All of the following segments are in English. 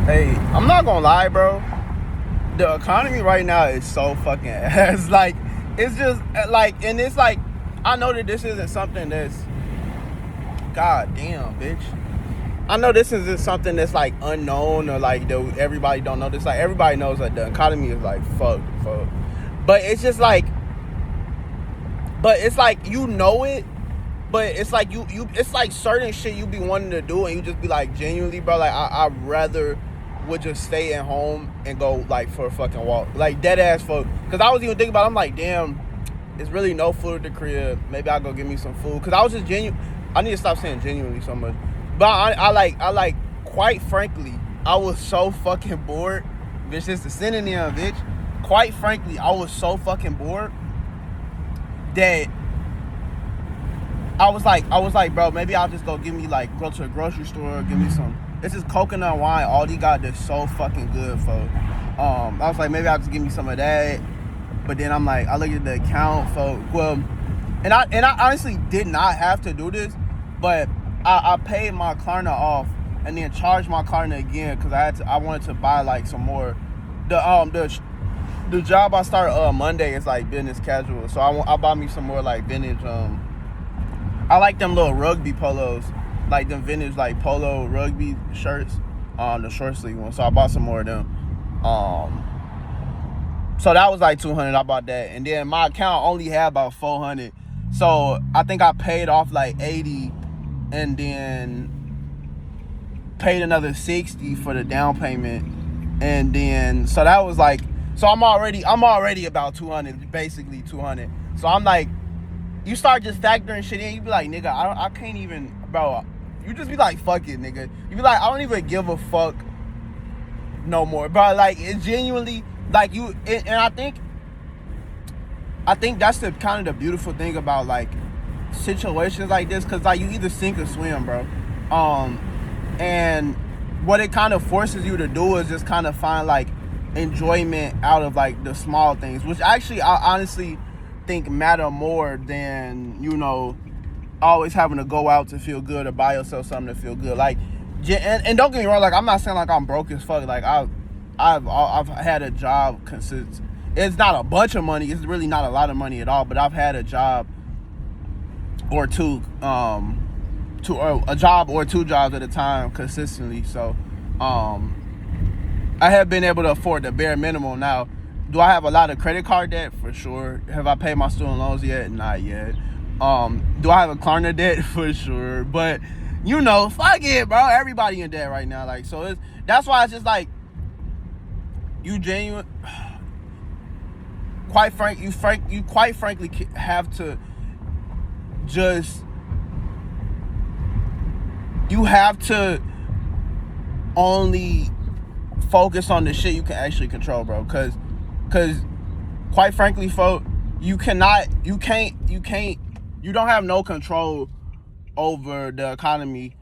Hey, I'm not gonna lie, bro. The economy right now is so fucking ass. Like, it's just like, and it's like, I know that this isn't something that's, god damn, bitch. I know this isn't something that's like unknown or like everybody don't know this. Like, everybody knows that the economy is like fuck. But it's just like, it's like you know it, but it's like it's like certain shit you be wanting to do and you just be like, genuinely, bro, like I'd rather would just stay at home and go like for a fucking walk, like dead ass folk. Because I was even thinking about it, I'm like, damn, there's really no food at the crib. Maybe I'll go get me some food. Because I was just genuine. I need to stop saying genuinely so much. But I like quite frankly, I was so fucking bored. Bitch, it's a synonym, bitch. Quite frankly, I was so fucking bored that I was like, bro, maybe I'll just go go to a grocery store, give me some. This is coconut wine. All they got that's so fucking good, folks. I was like, maybe I'll just give me some of that. But then I'm like, I look at the account, folks. Well, and I honestly did not have to do this, but I paid my Klarna off and then charged my Klarna again because I wanted to buy like some more. The job I started Monday is like business casual, so I bought me some more like vintage. I like them little rugby polos, like them vintage like polo rugby shirts, the short sleeve ones. So I bought some more of them. So that was like $200. I bought that, and then my account only had about $400. So I think I paid off like $80, and then paid another $60 for the down payment, and then so that was like, so I'm already about $200, basically $200. So I'm like, you start just factoring shit in, you be like, nigga, I can't even, bro. You just be like, fuck it, nigga. You be like, I don't even give a fuck no more, bro. Like, it genuinely, like, and I think that's the kind of the beautiful thing about like situations like this, because like you either sink or swim, bro. And what it kind of forces you to do is just kind of find like enjoyment out of like the small things, which actually I honestly think matter more than, you know, always having to go out to feel good or buy yourself something to feel good. Like, and don't get me wrong, like I'm not saying like I'm broke as fuck. Like I've had a job consist. It's not a bunch of money. It's really not a lot of money at all. But I've had a job or two, a job or two jobs at a time consistently. So, I have been able to afford the bare minimum. Now, do I have a lot of credit card debt? For sure. Have I paid my student loans yet? Not yet. Do I have a Klarna debt? For sure. But, you know, fuck it, bro. Everybody in debt right now. Like, so that's why it's just like, you genuine. You quite frankly have to just, you have to only focus on the shit you can actually control, bro. Cause quite frankly, folks, you don't have no control over the economy.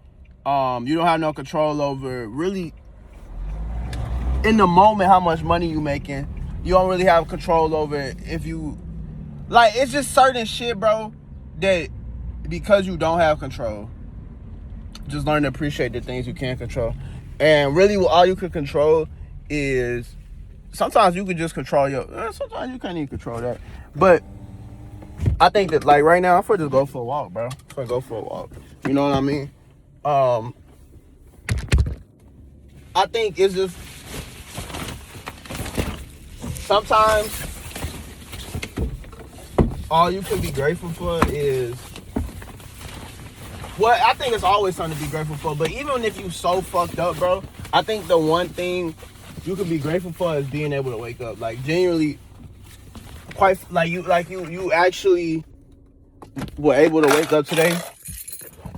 You don't have no control over really in the moment how much money you making. You don't really have control over it if you, like, it's just certain shit, bro, that because you don't have control, just learn to appreciate the things you can control. And really all you can control is, sometimes you can just control sometimes you can't even control that. But I think that like right now, I'm gonna just go for a walk, bro. I'm gonna go for a walk. You know what I mean? I think it's just, sometimes all you can be grateful for is, well, I think it's always something to be grateful for. But even if you so fucked up, bro, I think the one thing you can be grateful for is being able to wake up. Like, genuinely, you actually were able to wake up today.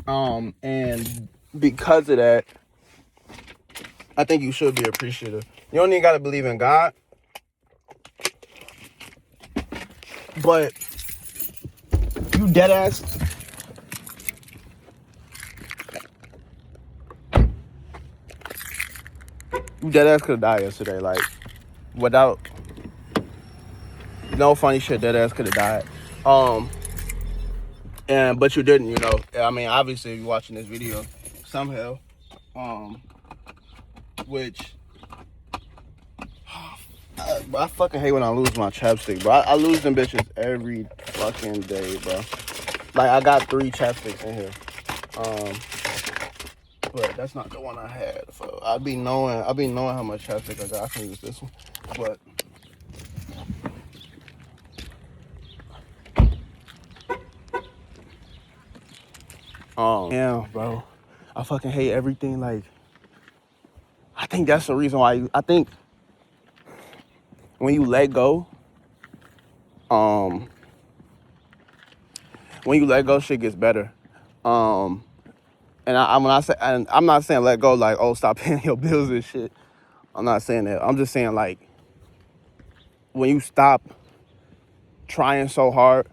And because of that, I think you should be appreciative. You don't even gotta believe in God, but you dead ass. You dead ass could have died yesterday, like, without no funny shit. Dead ass could have died, but you didn't. You know, I mean, obviously, if you're watching this video somehow, which bro, I fucking hate when I lose my chapstick, bro. I lose them bitches every fucking day, bro. Like, I got 3 chapsticks in here. But that's not the one I had. So I be knowing how much chapstick I got. I can use this one. But yeah, bro. I fucking hate everything. Like, I think that's the reason why I think when you let go, shit gets better. And I'm not saying let go like, oh, stop paying your bills and shit. I'm not saying that. I'm just saying, like, when you stop trying so hard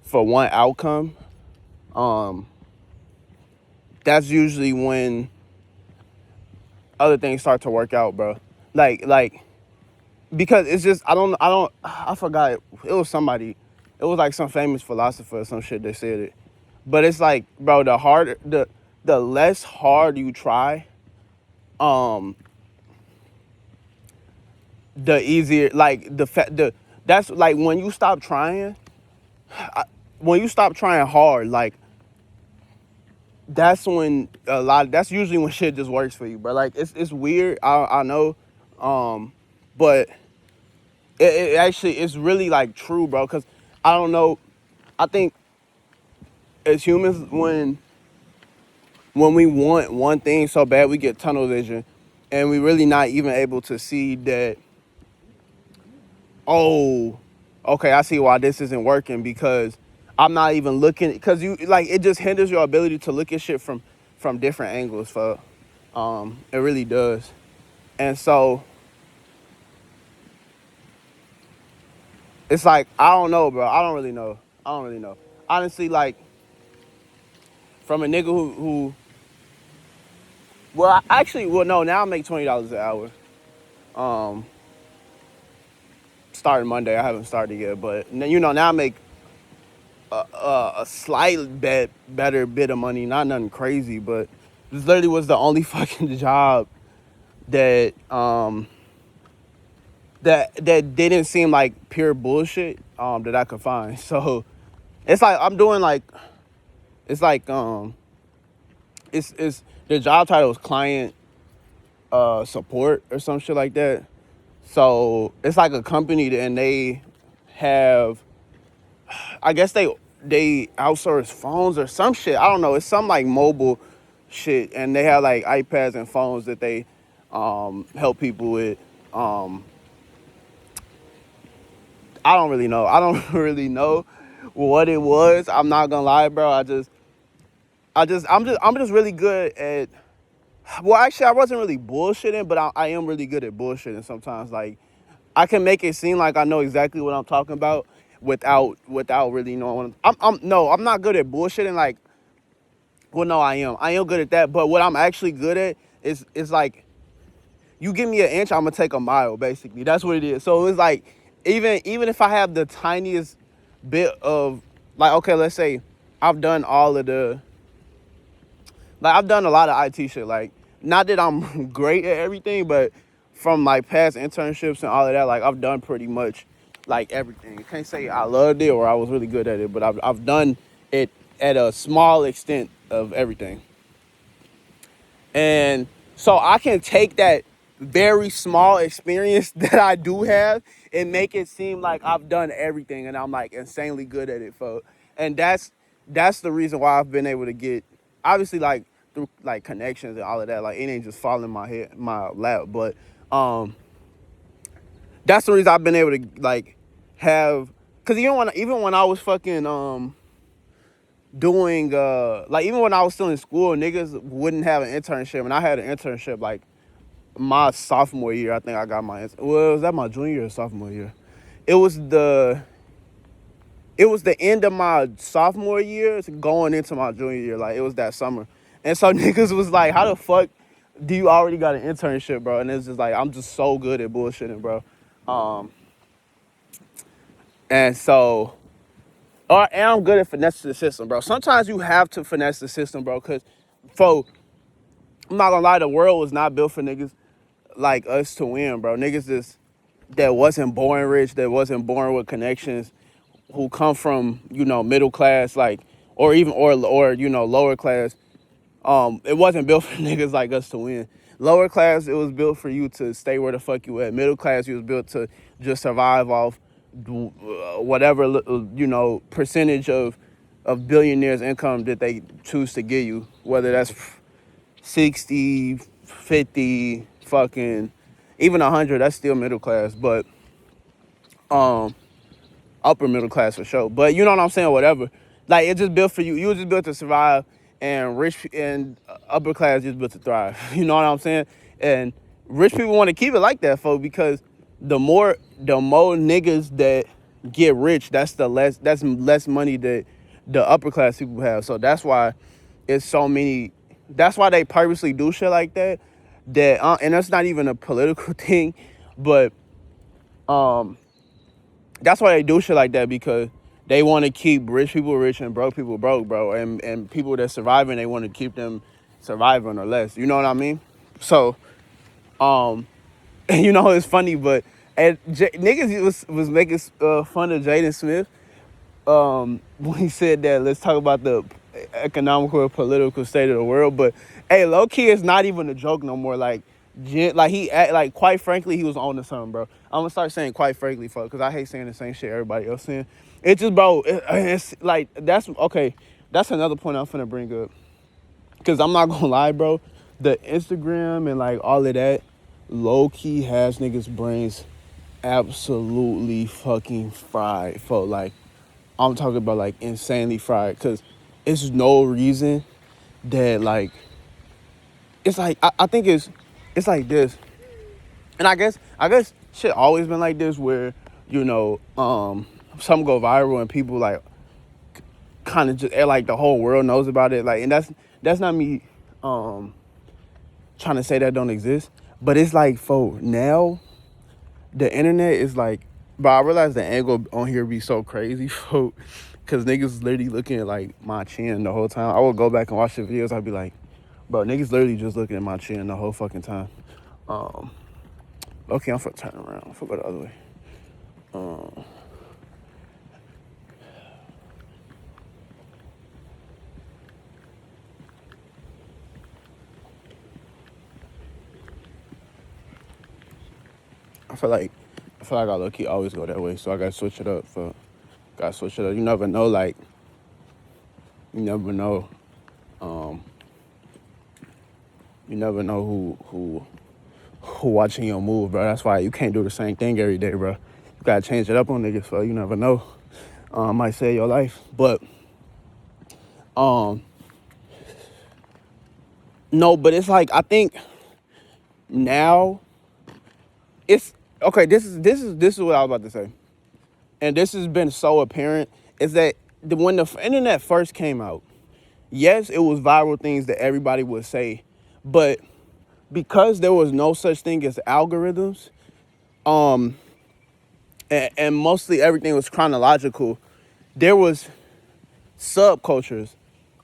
for one outcome, that's usually when other things start to work out, bro. Like, because it's just, I forgot, it was somebody, it was like some famous philosopher or some shit that said it. But it's like, bro, the less hard you try, the easier, like, that's like when you stop trying hard, like, that's when that's usually when shit just works for you, bro. Like, it's weird, I know, but it actually, it's really, like, true, bro, because I don't know, I think as humans, when we want one thing so bad, we get tunnel vision, and we really not even able to see that, oh, okay, I see why this isn't working, because I'm not even looking, because you, like, it just hinders your ability to look at shit from different angles, for it really does. And so it's like, I don't know, bro. I don't really know. Honestly, like, from a nigga who well, no, now I make $20 an hour. Starting Monday, I haven't started yet, but now I make a slight better bit of money, not nothing crazy, but this literally was the only fucking job that that didn't seem like pure bullshit that I could find. So it's like I'm doing, like, it's like it's the job title is client support or some shit like that. So it's like a company and they have, I guess they outsource phones or some shit. I don't know. It's some, like, mobile shit, and they have, like, iPads and phones that they help people with. I don't really know. I don't really know what it was. I'm not gonna lie, bro. I'm just really good at. Well, actually, I wasn't really bullshitting, but I am really good at bullshitting sometimes. Like, I can make it seem like I know exactly what I'm talking about without really knowing. I'm not good at bullshitting. Like, well, no, I am good at that. But what I'm actually good at is like, you give me an inch, I'm gonna take a mile. Basically, that's what it is. So it's like, even if I have the tiniest bit of, like, okay, let's say I've done all of the, like, I've done a lot of IT shit. Like, not that I'm great at everything, but from, like, past internships and all of that, like, I've done pretty much, like, everything. I can't say I loved it or I was really good at it, but I've done it at a small extent of everything. And so I can take that very small experience that I do have and make it seem like I've done everything and I'm, like, insanely good at it, folks. And that's the reason why I've been able to get, obviously, like, through, like, connections and all of that. Like, it ain't just falling in my lap, but that's the reason I've been able to, like, have, because even when I was fucking doing like, even when I was still in school, niggas wouldn't have an internship, and I had an internship, like, my sophomore year. I think I got my, well, was that my junior or sophomore year? It was the end of my sophomore year going into my junior year. Like, it was that summer. And so niggas was like, how the fuck do you already got an internship, bro? And it's just like, I'm just so good at bullshitting, bro. And so, and I'm good at finessing the system, bro. Sometimes you have to finesse the system, bro, because, I'm not gonna lie, the world was not built for niggas. like us to win, bro. Niggas that wasn't born rich, that wasn't born with connections, who come from, you know, middle class, like, or even or you know, lower class. It wasn't built for niggas like us to win. Lower class, it was built for you to stay where the fuck you at. Middle class, you was built to just survive off whatever, you know, percentage of billionaires' income that they choose to give you, whether that's 60, 50, fucking, even 100. That's still middle class, but upper middle class for sure. But you know what I'm saying? Whatever. Like, it's just built for you. You were just built to survive, and rich and upper class just built to thrive. You know what I'm saying? And rich people want to keep it like that, folks, because the more niggas that get rich, that's less money that the upper class people have. So that's why it's so many. That's why they purposely do shit like that. And that's not even a political thing, but that's why they do shit like that, because they want to keep rich people rich and broke people broke, bro. And people that surviving, they want to keep them surviving or less. You know what I mean? So, you know, it's funny, but niggas was making fun of Jaden Smith when he said that, let's talk about the economical or political state of the world. But hey, low key, it's not even a joke no more. Like quite frankly, he was on to something, bro. I'm gonna start saying quite frankly, fuck, because I hate saying the same shit everybody else saying. It's just, bro, it's like, that's okay. That's another point I'm finna bring up, because I'm not gonna lie, bro. The Instagram and like all of that low key has niggas' brains absolutely fucking fried, for like, I'm talking about like insanely fried, because it's no reason that, like, it's like, I think it's like this. And I guess shit always been like this, where, you know, some go viral and people like kind of just, like, the whole world knows about it. Like, and that's not me trying to say that don't exist, but it's like, for now, the internet is like, but I realize the angle on here be so crazy, folks, because niggas literally looking at like my chin the whole time. I would go back and watch the videos. I'd be like, bro, niggas literally just looking at my chin the whole fucking time. Okay, I'm finna turn around. I'm finna go the other way. I feel like I low key always go that way, so I gotta switch it up. You never know, like, you never know. You never know who watching your move, bro. That's why you can't do the same thing every day, bro. You gotta change it up on niggas, so you never know. Might save your life, but no, but it's like, I think now it's okay. This is what I was about to say, and this has been so apparent, is that when the internet first came out, yes, it was viral things that everybody would say, but because there was no such thing as algorithms, and mostly everything was chronological, there was subcultures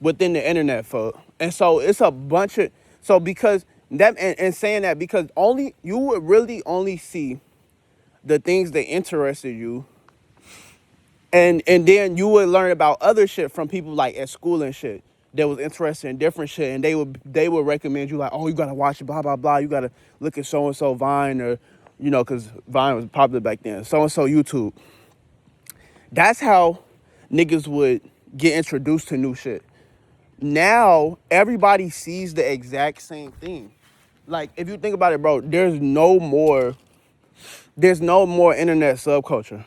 within the internet, for, and so it's a bunch of, so because that, and saying that, because only you would really only see the things that interested you, and then you would learn about other shit from people like at school and shit that was interested in different shit, and they would recommend you, like, oh, you gotta watch blah blah blah, you gotta look at so and so Vine, or, you know, because Vine was popular back then, so and so YouTube. That's how niggas would get introduced to new shit. Now everybody sees the exact same thing. Like, if you think about it, bro, there's no more internet subculture.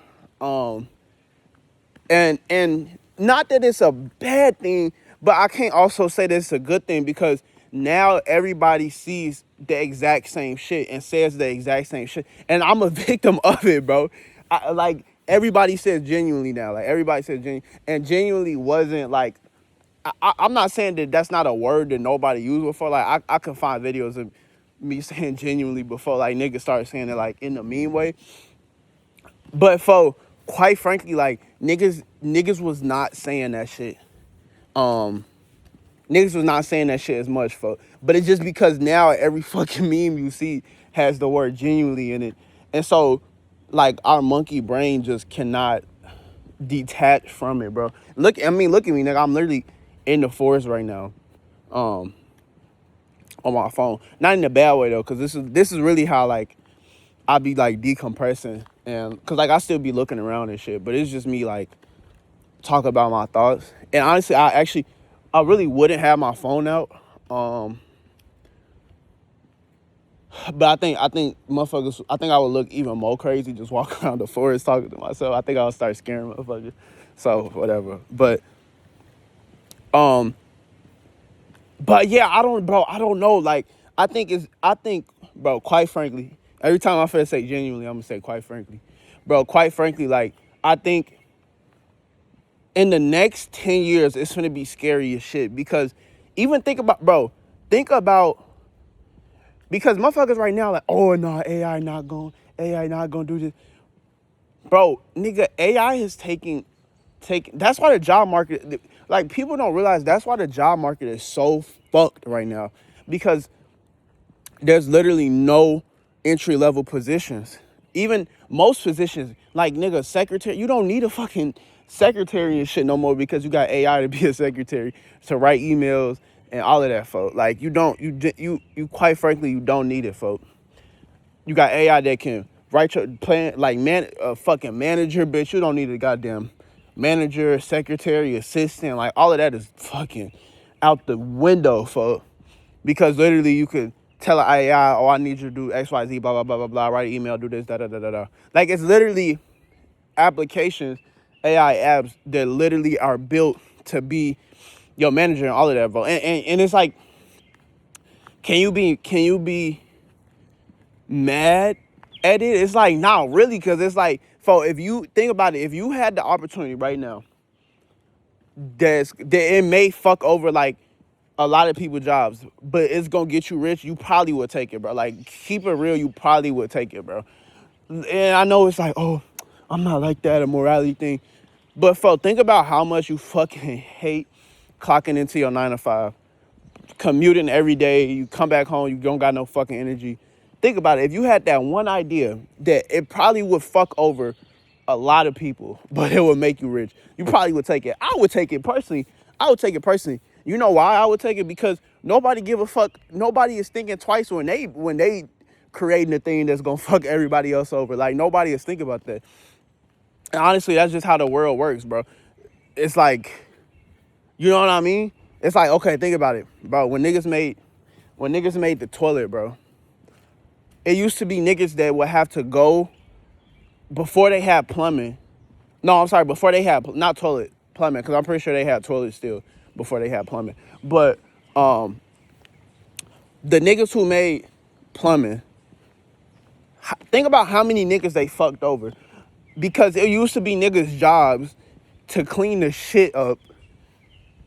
And not that it's a bad thing, but I can't also say that it's a good thing, because now everybody sees the exact same shit and says the exact same shit. And I'm a victim of it, bro. Like, everybody says genuinely now. Like, everybody says genuinely. And genuinely wasn't like, I'm not saying that that's not a word that nobody used before. Like, I can find videos of me saying genuinely before, like, niggas started saying it, like, in a mean way. But for, quite frankly, like, niggas was not saying that shit. Niggas was not saying that shit as much, for, but it's just because now every fucking meme you see has the word genuinely in it. And so, like, our monkey brain just cannot detach from it, bro. Look at me, nigga. I'm literally in the forest right now, on my phone. Not in a bad way though, cause this is really how like I be like decompressing, and cause like I still be looking around and shit, but it's just me like talking about my thoughts. And honestly, I really wouldn't have my phone out. But I think motherfuckers, I think I would look even more crazy just walking around the forest talking to myself. I think I would start scaring motherfuckers. So whatever. But yeah, I don't know. Like I think, bro, quite frankly, every time I first say genuinely, I'm gonna say quite frankly. Bro, quite frankly, like I think in the next 10 years it's gonna be scary as shit. Because even think about because motherfuckers right now like, oh no, AI not gonna do this. Bro, nigga, AI is taking that's why the job market, like people don't realize that's why the job market is so fucked right now. Because there's literally no entry level positions. Even most positions, like nigga, secretary, you don't need a fucking secretary and shit no more because you got AI to be a secretary to write emails and all of that, folks. Like you quite frankly, you don't need it, folks. You got AI that can write your plan, like a fucking manager, bitch. You don't need a goddamn manager, secretary, assistant. Like all of that is fucking out the window, folks. Because literally you could tell an AI, oh, I need you to do X, Y, Z, blah, blah, blah, blah, blah, write an email, do this, da, da, da, da, da. Like it's literally applications, AI apps that literally are built to be your manager and all of that, bro. And it's like, can you be mad at it? It's like, nah, really, because it's like, if you think about it, if you had the opportunity right now, that it may fuck over like a lot of people's jobs, but it's gonna get you rich, you probably would take it, bro. Like, keep it real, you probably would take it, bro. And I know it's like, oh, I'm not like that, a morality thing. But think about how much you fucking hate clocking into your 9 to 5, commuting every day, you come back home, you don't got no fucking energy. Think about it. If you had that one idea that it probably would fuck over a lot of people, but it would make you rich, you probably would take it. I would take it personally. You know why I would take it? Because nobody give a fuck. Nobody is thinking twice when they creating a thing that's gonna fuck everybody else over. Like nobody is thinking about that. And honestly, that's just how the world works, bro. It's like, you know what I mean? It's like, okay, think about it, bro. When niggas made the toilet, bro, it used to be niggas that would have to go before they had plumbing. No, I'm sorry, before they had, not toilet, plumbing, because I'm pretty sure they had toilets still before they had plumbing. But the niggas who made plumbing, think about how many niggas they fucked over. Because it used to be niggas' jobs to clean the shit up.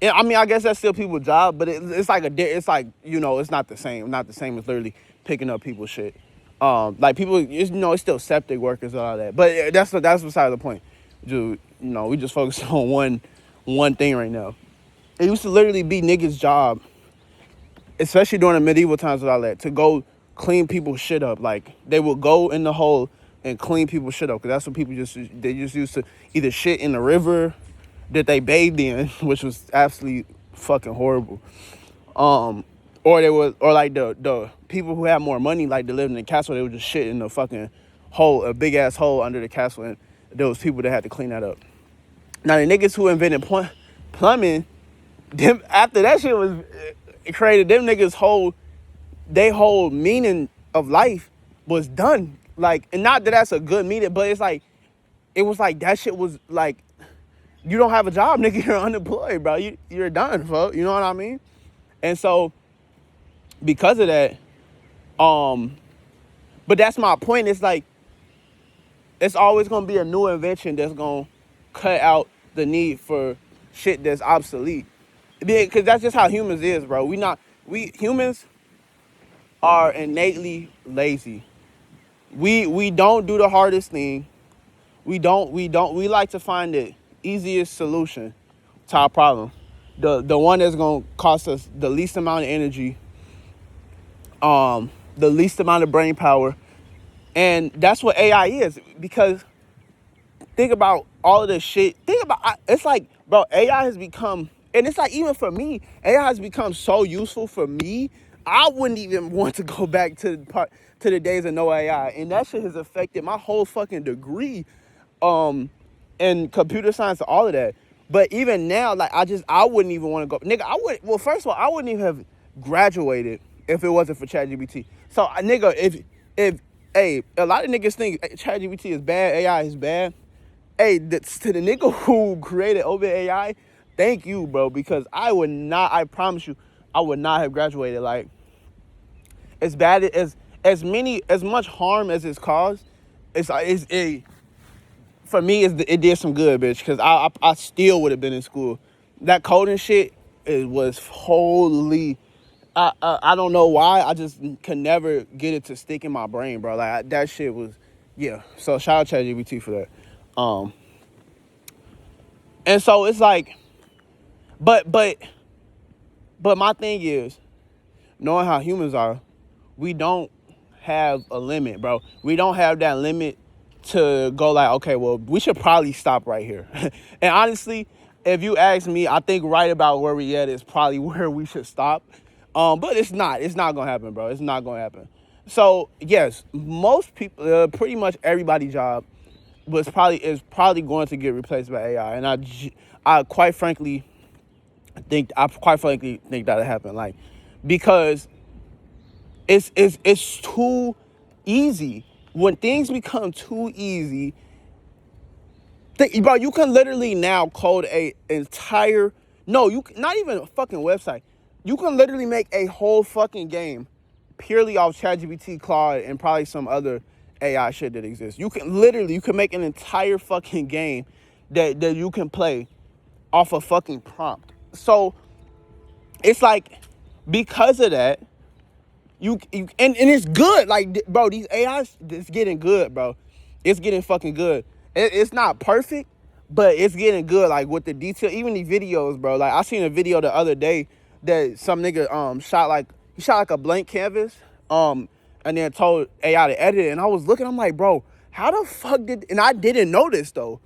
I mean, I guess that's still people's job, but it's like, you know, it's not the same. Not the same as literally picking up people's shit. Like people, you know, it's still septic workers and all that. But that's beside the point. Dude, you know, we just focus on one thing right now. It used to literally be niggas' job, especially during the medieval times with all that, to go clean people's shit up. Like they would go in the hole and clean people's shit up, because that's what people just used to either shit in the river that they bathed in, which was absolutely fucking horrible. Or like the people who had more money, like they lived in the castle, they would just shit in the fucking hole, a big ass hole under the castle, and there was people that had to clean that up. Now the niggas who invented plumbing, them after that shit was created, them niggas whole meaning of life was done. Like, and not that that's a good meaning, but it's like, it was like that shit was like, you don't have a job, nigga, you're unemployed, bro. You're done, folks. You know what I mean? And so, because of that, but that's my point. It's like, it's always gonna be a new invention that's gonna cut out the need for shit that's obsolete. Because that's just how humans is, bro. We humans are innately lazy. We don't do the hardest thing. We like to find the easiest solution to our problem. The one that's gonna cost us the least amount of energy. the least amount of brain power. And that's what AI is. Because think about all of this shit. Think about it's like, bro, AI has become, and it's like even for me, AI has become so useful for me. I wouldn't even want to go back to the days of no AI, and that shit has affected my whole fucking degree, in computer science and all of that. But even now, like I wouldn't even want to go, nigga. Well, first of all, I wouldn't even have graduated if it wasn't for ChatGPT. So, nigga, if hey, a lot of niggas think ChatGPT is bad, AI is bad. Hey, to the nigga who created OpenAI, thank you, bro, because I promise you, I would not have graduated. Like, as bad as much harm as it's caused, for me, it did some good, bitch, because I still would have been in school. That coding shit, it was holy. I don't know why, I just could never get it to stick in my brain, bro. Like, that shit was, yeah. So shout out ChatGPT for that. And so it's like, but my thing is, knowing how humans are, we don't have a limit, bro. We don't have that limit to go like, okay, well, we should probably stop right here. And honestly, if you ask me, I think right about where we at is probably where we should stop. But it's not gonna happen, bro. It's not gonna happen. So yes, most people, pretty much everybody's job is probably going to get replaced by AI. And I quite frankly think that'll happen. Like, because it's too easy. When things become too easy, bro, you can literally now code not even a fucking website. You can literally make a whole fucking game purely off ChatGPT, Claude, and probably some other AI shit that exists. You can make an entire fucking game that you can play off a fucking prompt. So it's like, because of that, and it's good. Like, bro, these AIs, it's getting good, bro. It's getting fucking good. It's not perfect, but it's getting good. Like, with the detail, even the videos, bro. Like, I seen a video the other day that some nigga shot like a blank canvas, and then told AI to edit it. And I was looking, I'm like, bro, how the fuck and I didn't know this though.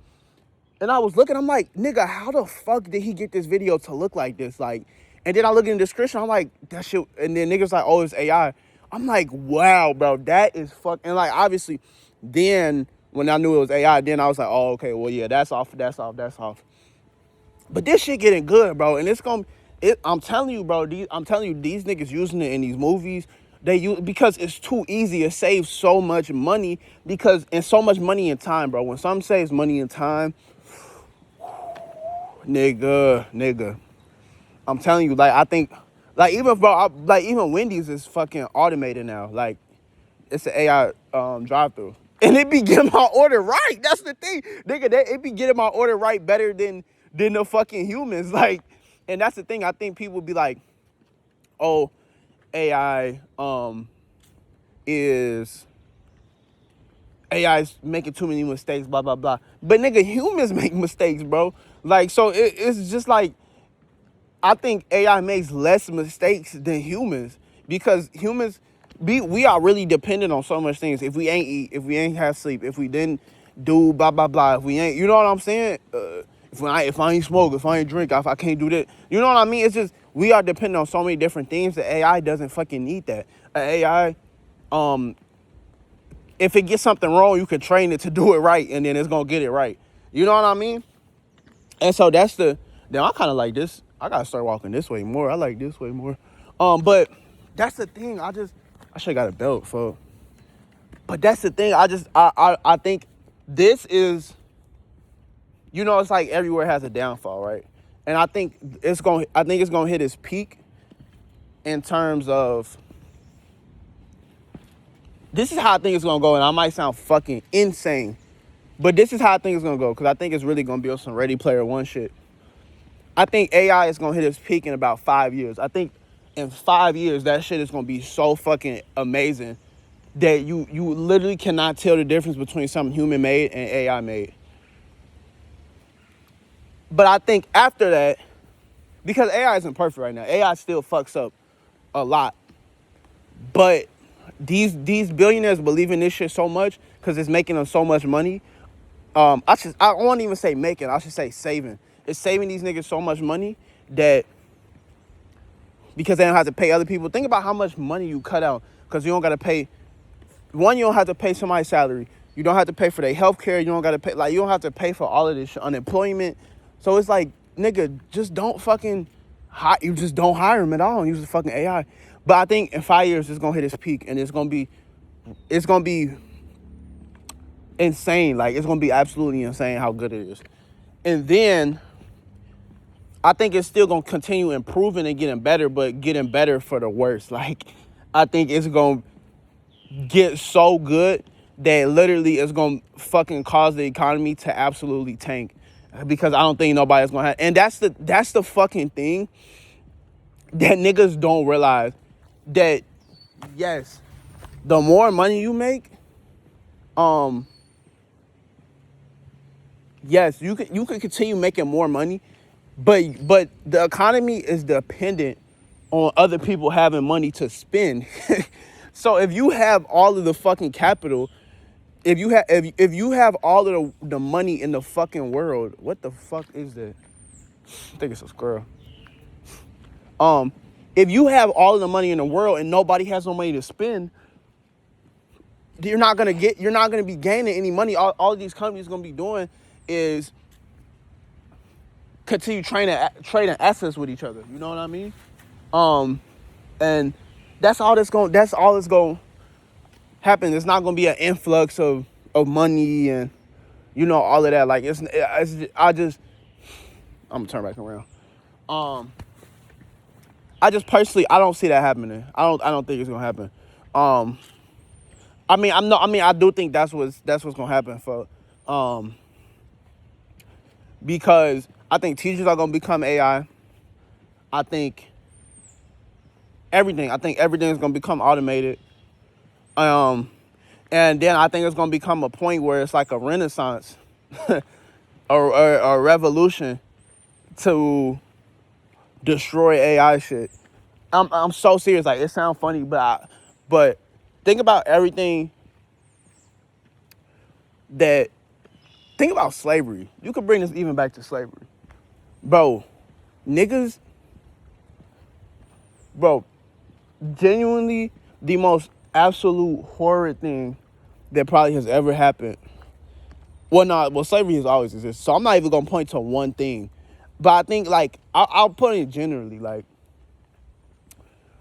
And I was looking, I'm like, nigga, how the fuck did he get this video to look like this? Like, and then I look in the description, I'm like, that shit, and then niggas like, oh, it's AI. I'm like, wow, bro, that is fuck. And like, obviously, then when I knew it was AI, then I was like, oh, okay, well, yeah, that's off. But this shit getting good, bro, and I'm telling you, bro, these niggas using it in these movies. Because it's too easy. It saves so much money, and so much money and time, bro. When something saves money and time, nigga, I'm telling you, like, I think, like, even Wendy's is fucking automated now. Like, it's an AI drive-through, and it be getting my order right. That's the thing, nigga. It be getting my order right better than the fucking humans. Like, and that's the thing. I think people be like, oh, AI's making too many mistakes, blah blah blah. But nigga, humans make mistakes, bro. Like, so it's just like, I think AI makes less mistakes than humans, because humans, we are really dependent on so much things. If we ain't eat, if we ain't have sleep, if we didn't do blah blah blah, if we ain't, you know what I'm saying? If I ain't smoke, if I ain't drink, if I can't do that, you know what I mean? It's just, we are dependent on so many different things that AI doesn't fucking need that. AI, if it gets something wrong, you can train it to do it right, and then it's gonna get it right. You know what I mean? And so then I kind of like this. I gotta start walking this way more. I like this way more. But that's the thing. I should got a belt, for. But that's the thing. I think this is, it's like everywhere has a downfall, right? And I think it's gonna hit its peak in terms of, this is how I think it's gonna go, and I might sound fucking insane, but this is how I think it's gonna go, because I think it's really gonna be on some Ready Player One shit. I think AI is gonna hit its peak in about 5 years. I think in 5 years, that shit is gonna be so fucking amazing that you literally cannot tell the difference between something human made and AI made. But I think after that, because AI isn't perfect right now, AI still fucks up a lot. But these billionaires believe in this shit so much because it's making them so much money. I won't even say making, I should say saving. It's saving these niggas so much money that because they don't have to pay other people. Think about how much money you cut out because you don't got to pay. One, you don't have to pay somebody's salary. You don't have to pay for their health care. You don't got to pay, like, you don't have to pay for all of this shit, unemployment. So it's like, nigga, just don't fucking you just don't hire them at all and use the fucking AI. But I think in 5 years, it's going to hit its peak and it's going to be insane. Like, it's going to be absolutely insane how good it is. And then I think it's still going to continue improving and getting better, but getting better for the worse. Like, I think it's going to get so good that literally it's going to fucking cause the economy to absolutely tank. Because I don't think nobody's going to have... And that's the fucking thing that niggas don't realize. That, yes, the more money you make, yes, you can continue making more money, but the economy is dependent on other people having money to spend. So if you have all of the fucking capital, if you have all of the money in the fucking world, what the fuck is that? I think it's a squirrel. If you have all of the money in the world and nobody has no money to spend, you're not gonna be gaining any money. All of these companies gonna be doing is continue trading assets with each other. You know what I mean? And that's all that's gonna happen. It's not gonna be an influx of money and, you know, all of that. Like, I'm gonna turn back around. I just personally, I don't see that happening. I don't think it's gonna happen. I do think that's what's gonna happen for, because I think teachers are gonna become AI. I think everything is gonna become automated. And then I think it's gonna become a point where it's like a renaissance, or a revolution to destroy AI shit. I'm so serious. Like, it sounds funny, but think about everything think about slavery. You could bring this even back to slavery. Bro, genuinely the most absolute horrid thing that probably has ever happened. Well, slavery has always existed, so I'm not even gonna point to one thing. But I think, like, I'll put it generally, like,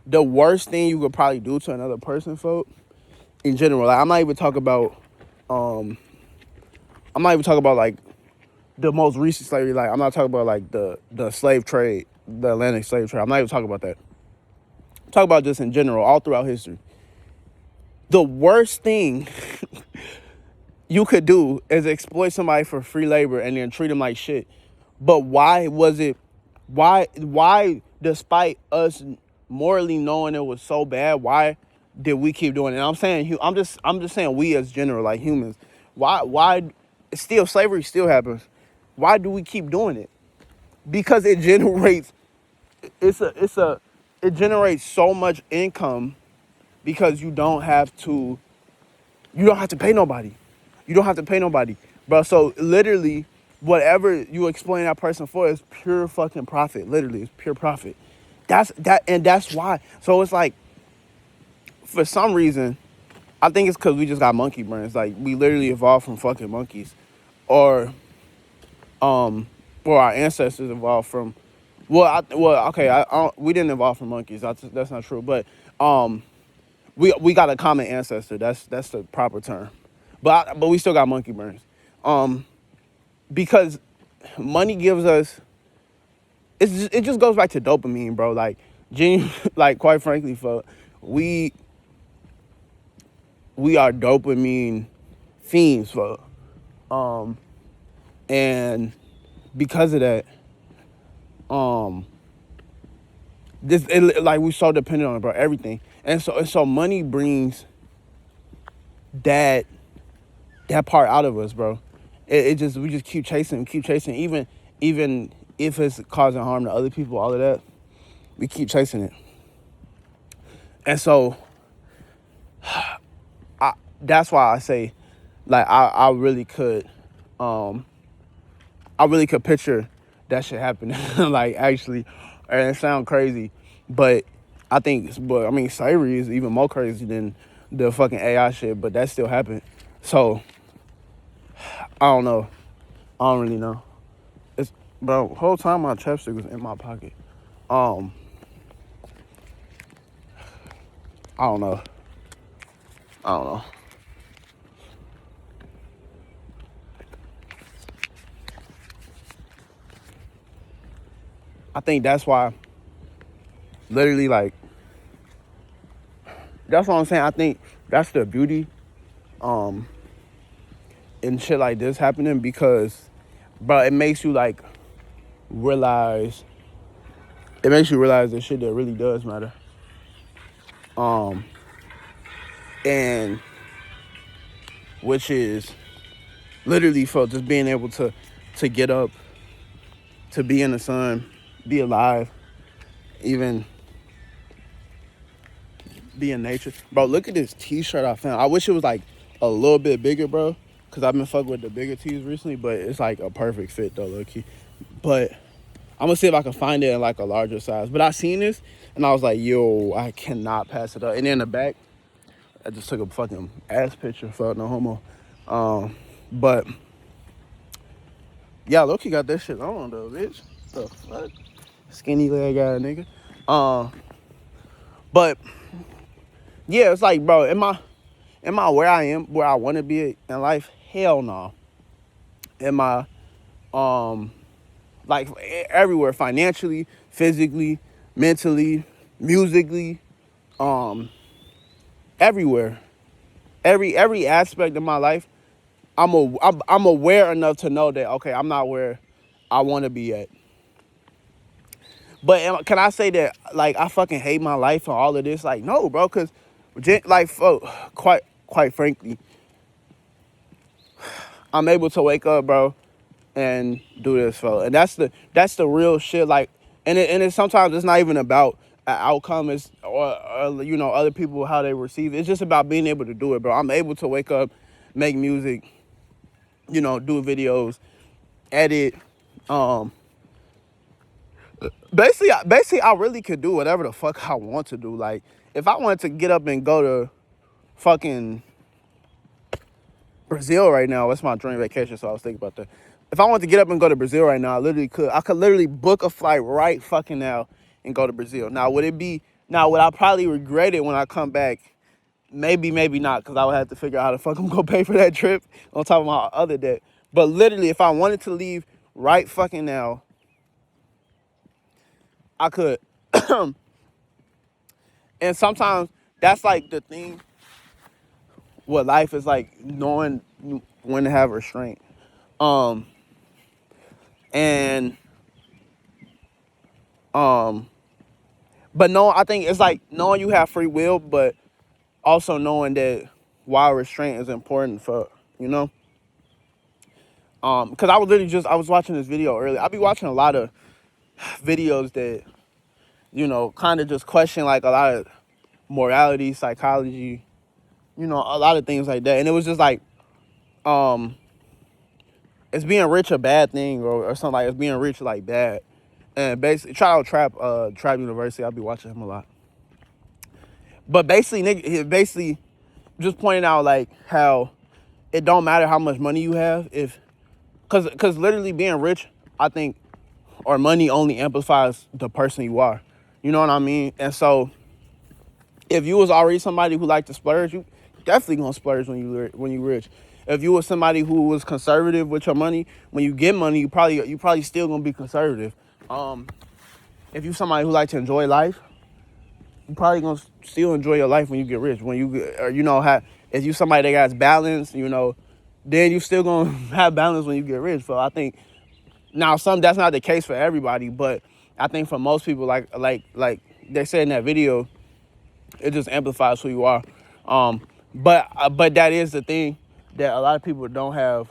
the worst thing you could probably do to another person, folk, in general. Like, I'm not even talking about like the most recent slavery. Like, I'm not talking about like the slave trade, the Atlantic slave trade. I'm not even talking about that. I'm talking about just in general, all throughout history. The worst thing you could do is exploit somebody for free labor and then treat them like shit. But why, despite us morally knowing it was so bad, why did we keep doing it? And I'm just saying we as general, like humans. Why still slavery still happens? Why do we keep doing it? Because it generates it generates so much income, because you don't have to pay nobody. You don't have to pay nobody, bro. So literally, whatever you explain that person for is pure fucking profit. Literally, it's pure profit. That's why. So it's like, for some reason, I think it's because we just got monkey brains. Like, we literally evolved from fucking monkeys, or our ancestors evolved from. We didn't evolve from monkeys. That's not true. But we got a common ancestor. That's the proper term. But we still got monkey brains. Because money gives us. It just goes back to dopamine, bro. Like, like, quite frankly, we are dopamine fiends, and because of that, like, we're so dependent on it, bro. Everything, and so money brings that part out of us, bro. We just keep chasing, even if it's causing harm to other people, all of that, we keep chasing it. And so that's why I say, like, I really could, I really could picture that shit happening. Like, actually, and it sounds crazy, but I mean, slavery is even more crazy than the fucking AI shit, but that still happened. So I don't know. I don't really know. It's Bro, the whole time my chapstick was in my pocket. I don't know. I don't know. I think that's why, literally, like, that's what I'm saying. I think that's the beauty in shit like this happening, because, bro, it makes you realize the shit that really does matter. And which is literally for just being able to get up, to be in the sun, be alive, even be in nature. Bro, look at this t-shirt I found. I wish it was like a little bit bigger, bro, because I've been fucking with the bigger tees recently, but it's like a perfect fit though, low-key. But I'm gonna see if I can find it in like a larger size. But I seen this and I was like, yo, I cannot pass it up. And then in the back, I just took a fucking ass picture, fuck, no homo. But yeah, low-key got that shit on though, bitch. The fuck? Skinny leg guy, nigga. But yeah, it's like, bro, am I where I am, where I want to be in life? Hell no. Am I like everywhere, financially, physically, mentally, musically, everywhere, every aspect of my life, I'm aware enough to know that, okay, I'm not where I want to be at. But can I say that, like, I fucking hate my life and all of this? Like, no, bro, because, like, quite frankly, I'm able to wake up, bro, and do this, for, and that's the real shit. Like, and it sometimes it's not even about an outcome, it's or you know, other people, how they receive it. It's just about being able to do it, bro. I'm able to wake up, make music, you know, do videos, edit. Basically, I really could do whatever the fuck I want to do. Like, if I wanted to get up and go to fucking Brazil right now, that's my dream vacation, so I was thinking about that. If I wanted to get up and go to Brazil right now, I literally could. I could literally book a flight right fucking now and go to Brazil. Now, would I probably regret it when I come back? Maybe not, because I would have to figure out how the fuck I'm gonna pay for that trip on top of my other debt. But literally, if I wanted to leave right fucking now, I could. And sometimes that's like the thing with life, is like knowing when to have restraint. And but no, I think it's like knowing you have free will, but also knowing that why restraint is important for, you know. Because I was watching this video earlier. I be watching a lot of videos that, you know, kind of just question like a lot of morality, psychology, you know, a lot of things like that. And it was just like, is being rich a bad thing, or something like, is being rich like bad? And basically, Trap University, I'll be watching him a lot. But basically, nigga, just pointing out like how it don't matter how much money you have, cause literally being rich, I think, or money only amplifies the person you are. You know what I mean? And so, if you was already somebody who liked to splurge, you definitely gonna splurge when you rich. If you was somebody who was conservative with your money, when you get money, you probably still gonna be conservative. If you somebody who like to enjoy life, you probably gonna still enjoy your life when you get rich. When you get, or, you know, if you somebody that got balance, you know, then you still gonna have balance when you get rich. So I think now that's not the case for everybody, but I think for most people, like they said in that video, it just amplifies who you are. But that is the thing, that a lot of people don't have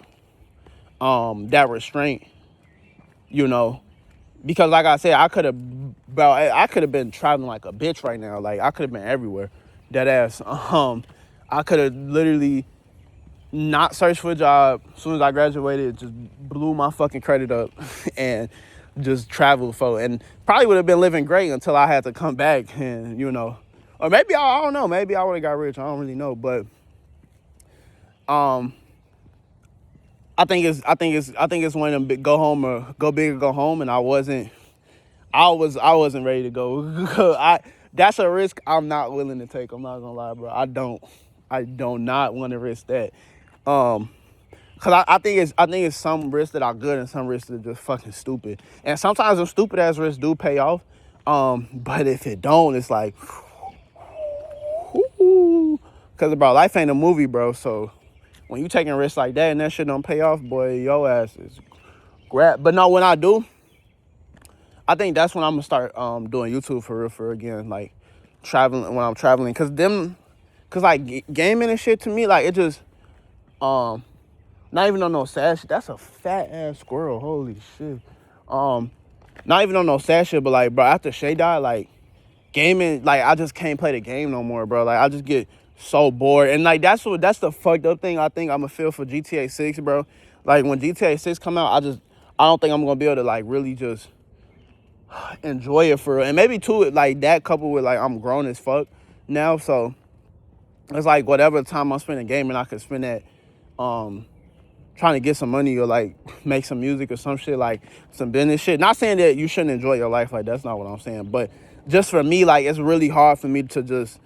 that restraint, you know, because like I said, I could have been traveling like a bitch right now. Like, I could have been everywhere, dead ass. I I could have literally not searched for a job as soon as I graduated, just blew my fucking credit up and just traveled for, and probably would have been living great until I had to come back and, or maybe I don't know, maybe I would have got rich. I don't really know, but I think it's one of them big, go home or go big or go home, and I wasn't ready to go. That's a risk I'm not willing to take. I'm not gonna lie, bro. I do not want to risk that. Cause I think it's some risks that are good and some risks that are just fucking stupid. And sometimes them stupid ass risks do pay off. But if it don't, it's like, cause bro, life ain't a movie, bro. So when you taking risks like that and that shit don't pay off, boy, your ass is grab. But no, when I do, I think that's when I'm gonna start doing YouTube for real again, like traveling when I'm traveling, cause like gaming and shit to me, like it just not even on no sad shit. That's a fat ass squirrel. Holy shit. Not even on no sad shit, but like, bro, after Shay died, like gaming, like I just can't play the game no more, bro. Like I just get so bored, and like that's the fucked up thing I think I'm gonna feel for GTA 6, bro. Like when GTA 6 come out, I don't think I'm gonna be able to like really just enjoy it for real. And maybe too, like that coupled with like I'm grown as fuck now, so it's like whatever time I'm spending gaming, I could spend that trying to get some money or like make some music or some shit, like some business shit. Not saying that you shouldn't enjoy your life, like that's not what I'm saying, but just for me, like it's really hard for me to just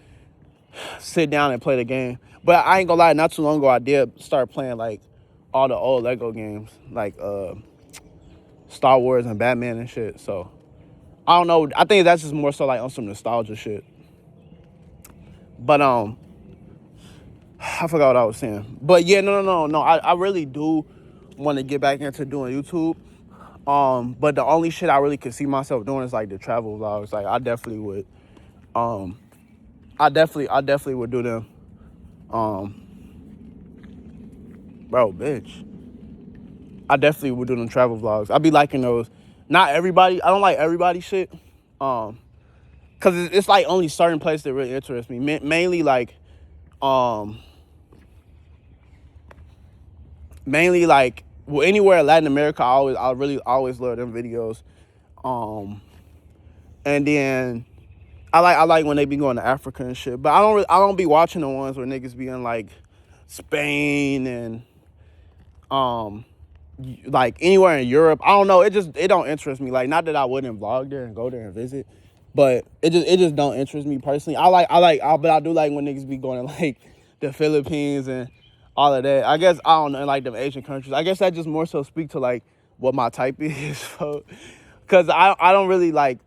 sit down and play the game. But I ain't gonna lie, not too long ago I did start playing like all the old Lego games, like Star Wars and Batman and shit. So I don't know, I think that's just more so like on some nostalgia shit. But I forgot what I was saying. But yeah, no. I really do want to get back into doing YouTube. But the only shit I really could see myself doing is like the travel vlogs. Like I definitely would do them. Bro, bitch. I definitely would do them travel vlogs. I be liking those. Not everybody. I don't like everybody shit. Cause it's like only certain places that really interest me. Mainly like anywhere in Latin America. I really always love them videos. And then I like when they be going to Africa and shit. But I don't be watching the ones where niggas be in like Spain and like anywhere in Europe. I don't know. It don't interest me. Like not that I wouldn't vlog there and go there and visit, but it just don't interest me personally. But I do like when niggas be going to like the Philippines and all of that. I guess I don't know, like them Asian countries. I guess that just more so speak to like what my type is. Cause I don't really like.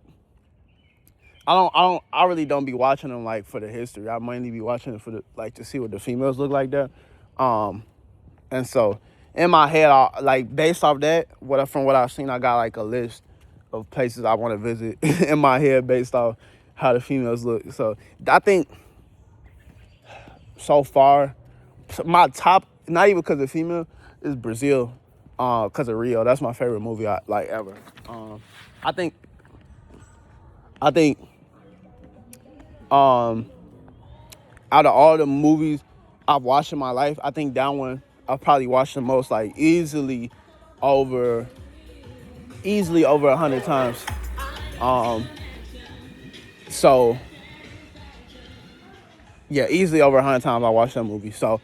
I really don't be watching them like for the history. I mainly be watching it for the like to see what the females look like there. And so in my head, like based off that, from what I've seen, I got like a list of places I want to visit in my head based off how the females look. So I think so far, my top, not even because of female, is Brazil, because of Rio. That's my favorite movie like ever. I think out of all the movies I've watched in my life, I think that one I've probably watched the most, like easily over 100 times. So yeah, easily over 100 times I watched that movie. So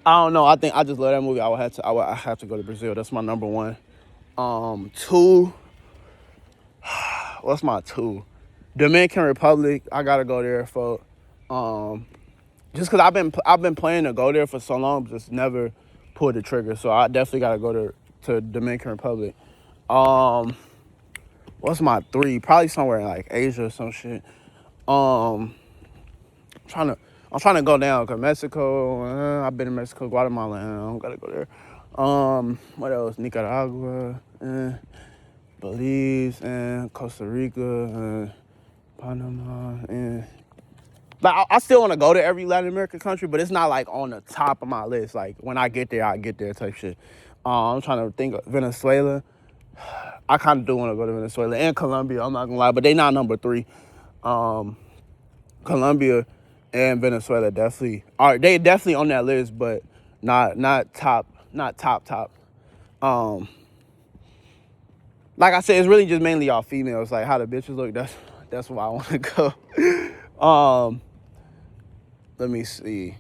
I don't know. I think I just love that movie. I have to go to Brazil. That's my number one. 2. What's my 2? Dominican Republic. I gotta go there for just because I've been planning to go there for so long, just never pulled the trigger. So I definitely gotta go to Dominican Republic. What's my 3? Probably somewhere in like Asia or some shit. I'm trying to go down because Mexico. I've been in Mexico, Guatemala. I don't gotta go there. What else? Nicaragua, Belize, Costa Rica, Panama, Like I still want to go to every Latin American country, but it's not like on the top of my list. Like when I get there, I get there type shit. I'm trying to think of Venezuela. I kind of do want to go to Venezuela and Colombia. I'm not gonna lie, but they not number 3. Colombia, and Venezuela definitely are. They definitely on that list, but not top. Um, like I said, it's really just mainly all females. Like how the bitches look. That's why I want to go. Let me see.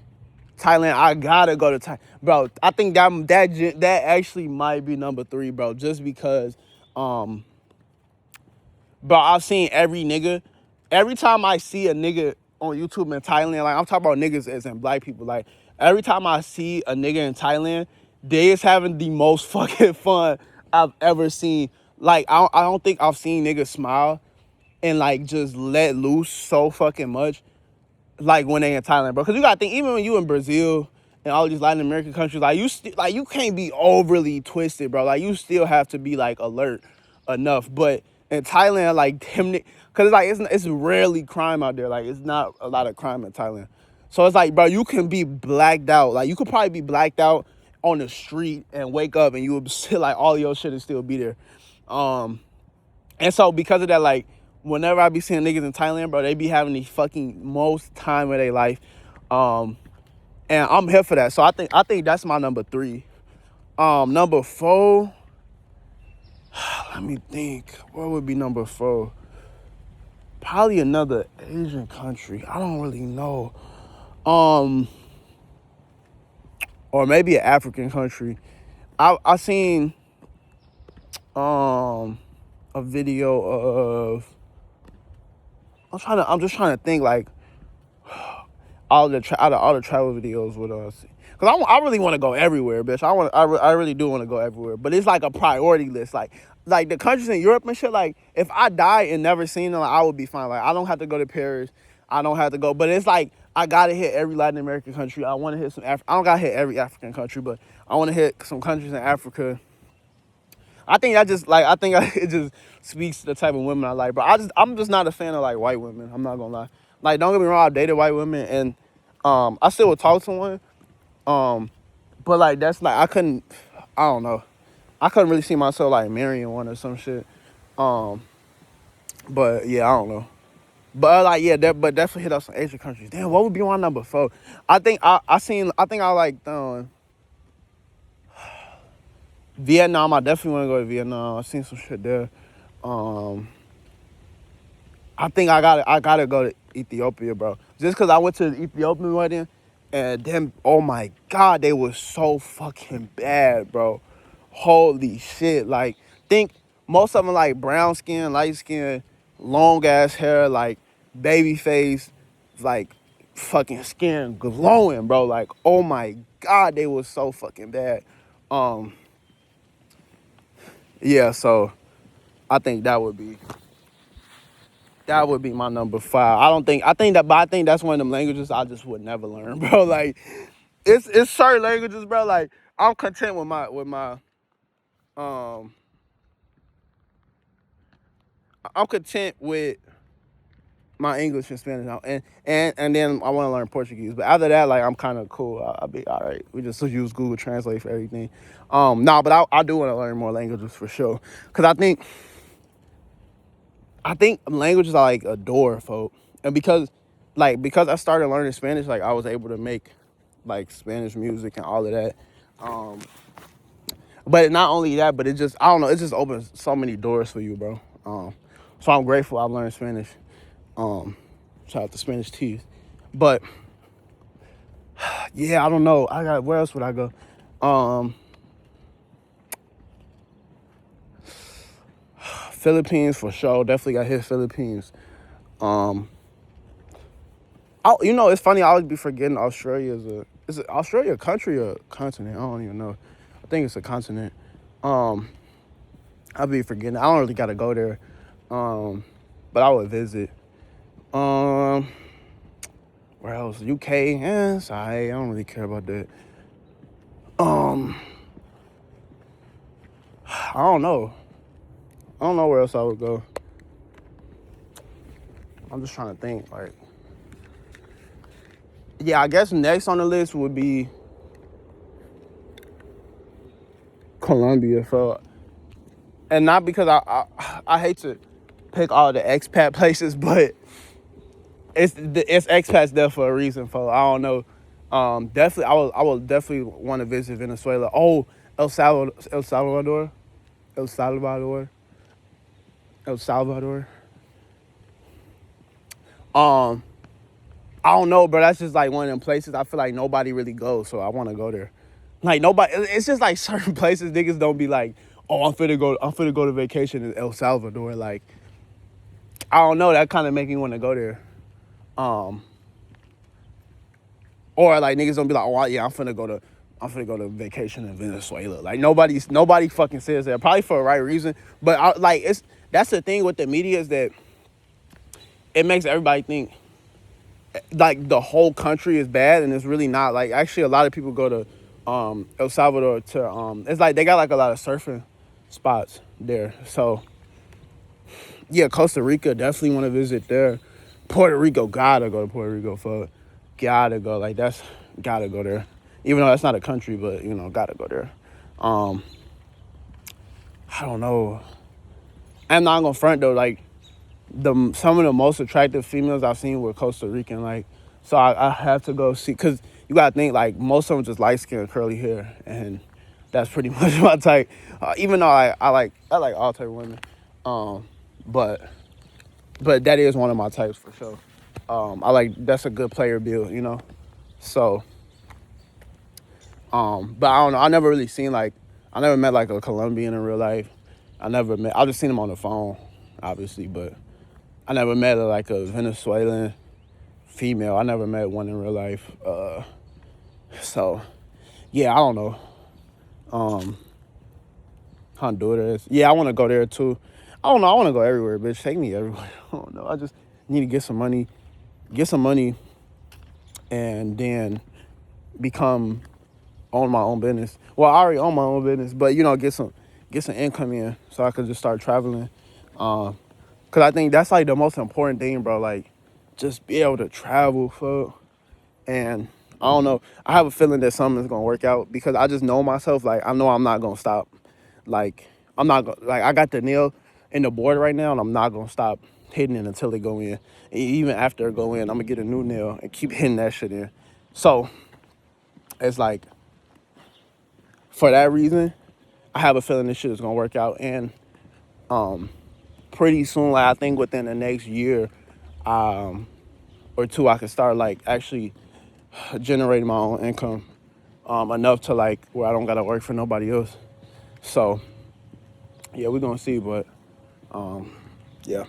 Thailand, I gotta go to Thailand, bro. I think that actually might be number 3, bro. Just because, bro, I've seen every nigga. Every time I see a nigga on YouTube in Thailand, like I'm talking about niggas as in black people, like every time I see a nigga in Thailand, they is having the most fucking fun I've ever seen. Like I don't think I've seen niggas smile and like just let loose so fucking much like when they in Thailand, bro. Because you gotta think, even when you in Brazil and all these Latin American countries, like you can't be overly twisted, bro. Like you still have to be like alert enough. But in Thailand, like because like it's rarely crime out there. Like it's not a lot of crime in Thailand. So it's like, bro, you can be blacked out. Like you could probably be blacked out on the street and wake up and you would still like all your shit and still be there. And so because of that, like whenever I be seeing niggas in Thailand, bro, they be having the fucking most time of their life. And I'm here for that. So I think that's my number 3. Number 4, let me think. What would be number 4? Probably another Asian country. I don't really know. Or maybe an African country. I seen a video of I'm just trying to think like out of all the travel videos with us, because I really want to go everywhere, bitch. I really do want to go everywhere, but it's like a priority list. Like the countries in Europe and shit. Like if I die and never seen them, like, I would be fine. Like I don't have to go to Paris. I don't have to go, but it's like I gotta hit every Latin American country. I want to hit some. I don't gotta hit every African country, but I want to hit some countries in Africa. I think it just speaks to the type of women I like, but I'm just not a fan of like white women. I'm not gonna lie. Like don't get me wrong, I've dated white women and I still would talk to one. But like that's like I don't know. I couldn't really see myself like marrying one or some shit. But yeah, I don't know. But like yeah, but definitely hit up some Asian countries. Damn, what would be my number 4? I think I like Vietnam. I definitely want to go to Vietnam. I seen some shit there. I think I gotta go to Ethiopia, bro. Just because I went to the Ethiopian wedding, and then oh my god, they were so fucking bad, bro. Holy shit! Like, think most of them like brown skin, light skin, long ass hair, like baby face, like fucking skin glowing, bro. Like, oh my god, they were so fucking bad. Yeah, so I think that would be my number 5. I think that's one of them languages I just would never learn, bro. Like it's certain languages, bro. Like I'm content with my I'm content with my English and Spanish now, and then I want to learn Portuguese. But after that, like I'm kind of cool. I'll be all right. We just use Google Translate for everything. But I do want to learn more languages for sure, cause I think languages are like a door, folks. And because I started learning Spanish, like I was able to make like Spanish music and all of that. But not only that, but it just opens so many doors for you, bro. So I'm grateful I learned Spanish. Shout out to Spanish Teeth. But yeah, I don't know. Where else would I go? Philippines for sure. Definitely got hit Philippines. It's funny. I always be forgetting Australia is it Australia a country or a continent? I don't even know. I think it's a continent. I'll be forgetting. I don't really gotta go there. But I would visit. Where else? UK. It's alright. I don't really care about that. I don't know. I don't know where else I would go. I'm just trying to think. Like, yeah, I guess next on the list would be Colombia. So, and not because I hate to pick all the expat places, but it's expats there for a reason. For I don't know. Definitely, I will definitely want to visit Venezuela. Oh, El Salvador, El Salvador, El Salvador, El Salvador. Um, I don't know, bro. That's just like one of them places I feel like nobody really goes, so I want to go there. Like nobody, it's just like certain places niggas don't be like, oh, I'm finna go to vacation in El Salvador. Like, I don't know, that kind of make me want to go there. Or like niggas don't be like, oh yeah, I'm finna go to vacation in Venezuela. Like nobody fucking says that. Probably for the right reason. But that's the thing with the media is that it makes everybody think like the whole country is bad, and it's really not. Like actually a lot of people go to El Salvador to it's like they got like a lot of surfing spots there. So yeah, Costa Rica, definitely want to visit there. Puerto Rico, gotta go to Puerto Rico for gotta go. Like that's gotta go there. Even though that's not a country, but you know, gotta go there. I don't know. I'm not gonna front though, like some of the most attractive females I've seen were Costa Rican, like so I have to go see, cause you gotta think like most of them just light skin, curly hair, and that's pretty much my type. Even though I like all type of women, but that is one of my types for sure. I like that's a good player build, you know. So, but I don't know. I never really seen like I never met like a Colombian in real life. I just seen him on the phone, obviously, but I never met like a Venezuelan female. I never met one in real life. So yeah, I don't know. Honduras. Yeah, I want to go there too. I don't know. I want to go everywhere, bitch. Take me everywhere. I don't know. I just need to get some money, and then own my own business. Well, I already own my own business, but you know, get some income in so I could just start traveling. Cause I think that's like the most important thing, bro. Like, just be able to travel, fuck. And I don't know. I have a feeling that something is gonna work out because I just know myself. Like, I know I'm not gonna stop. Like, I'm not gonna like I got the nail in the board right now, and I'm not gonna stop hitting it until it go in. Even after it go in, I'm gonna get a new nail and keep hitting that shit in. So it's like for that reason, I have a feeling this shit is gonna work out. And pretty soon, like I think within the next year or two, I can start like actually generating my own income enough to like where I don't gotta work for nobody else. So yeah, we're gonna see, but yeah.